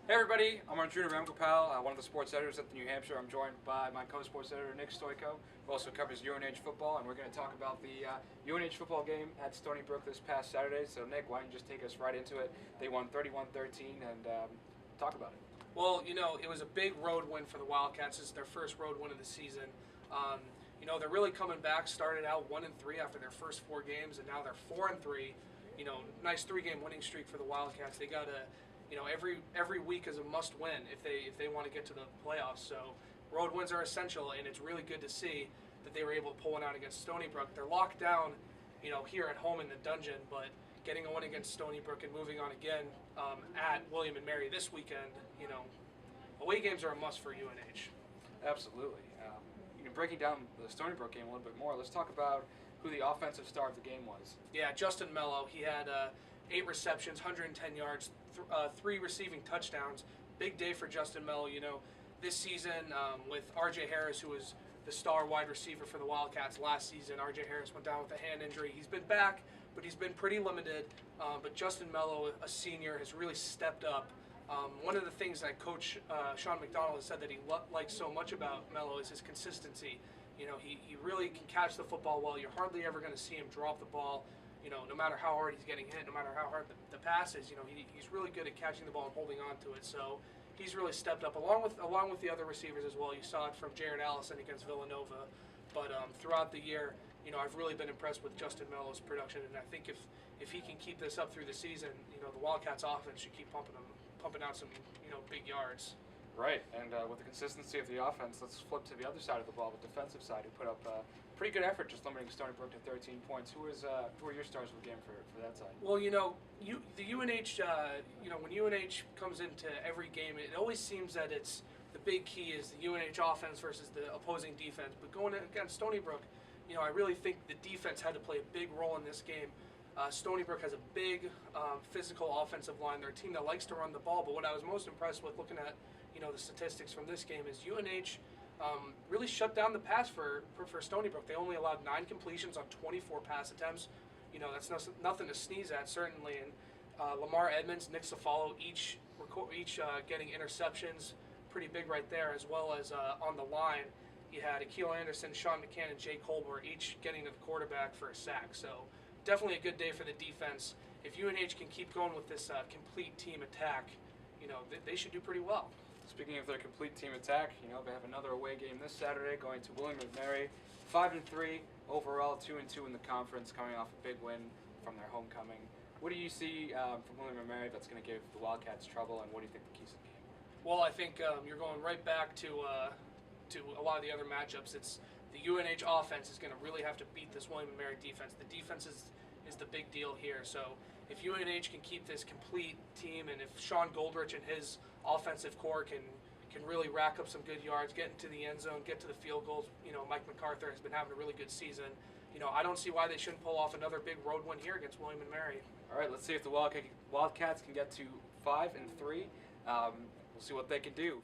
Hey everybody, I'm Arjuna Ramgopal, one of the sports editors at the New Hampshire. I'm joined by my co-sports editor Nick Stoico, who also covers UNH football, and we're going to talk about the UNH football game at Stony Brook this past Saturday. So Nick, why don't you just take us right into it? They won 31-13, and talk about it. Well, it was a big road win for the Wildcats. It's their first road win of the season. They're really coming back. Started out 1-3 after their first 4 games, and now they're 4-3. Nice 3-game winning streak for the Wildcats. They got every week is a must win if they want to get to the playoffs. So road wins are essential, and it's really good to see that they were able to pull one out against Stony Brook. They're locked down, here at home in the dungeon, but getting a win against Stony Brook and moving on again at William and Mary this weekend, away games are a must for UNH. Absolutely. Breaking down the Stony Brook game a little bit more, let's talk about who the offensive star of the game was. Yeah, Justin Mello. He had 8 receptions, 110 yards, 3 receiving touchdowns. Big day for Justin Mello. This season with R.J. Harris, who was the star wide receiver for the Wildcats last season. R.J. Harris went down with a hand injury. He's been back, but he's been pretty limited. But Justin Mello, a senior, has really stepped up. One of the things that Coach Sean McDonald has said that he likes so much about Mello is his consistency. He really can catch the football well. You're hardly ever going to see him drop the ball. No matter how hard he's getting hit, no matter how hard the pass is, he's really good at catching the ball and holding on to it. So he's really stepped up, along with the other receivers as well. You saw it from Jared Allison against Villanova. But throughout the year, I've really been impressed with Justin Mello's production, and I think if he can keep this up through the season, the Wildcats offense should keep pumping out some big yards. Right, and with the consistency of the offense, let's flip to the other side of the ball, the defensive side, who put up a pretty good effort just limiting Stony Brook to 13 points. Who are your stars of the game for that side? Well, the UNH, when UNH comes into every game, it always seems that it's the big key is the UNH offense versus the opposing defense. But going against Stony Brook, I really think the defense had to play a big role in this game. Stony Brook has a big physical offensive line. They're a team that likes to run the ball, but what I was most impressed with looking at the statistics from this game is UNH really shut down the pass for Stony Brook. They only allowed 9 completions on 24 pass attempts. That's nothing to sneeze at, certainly. And Lamar Edmonds, Nick Cefalo, each getting interceptions, pretty big right there, as well as on the line. You had Akil Anderson, Sean McCann, and Jay Colbert each getting to the quarterback for a sack. So definitely a good day for the defense. If UNH can keep going with this complete team attack, they should do pretty well. Speaking of their complete team attack, they have another away game this Saturday going to William and Mary. 5-3 overall, 2-2 in the conference, coming off a big win from their homecoming. What do you see from William and Mary that's going to give the Wildcats trouble, and what do you think the keys to the game? Well, I think you're going right back to a lot of the other matchups. It's the UNH offense is going to really have to beat this William and Mary defense. The defense is the big deal here. So if UNH can keep this complete team, and if Sean Goldrich and his offensive core can really rack up some good yards, get into the end zone, get to the field goals, Mike MacArthur has been having a really good season. I don't see why they shouldn't pull off another big road win here against William and Mary. All right, let's see if the Wildcats can get to 5-3. We'll see what they can do.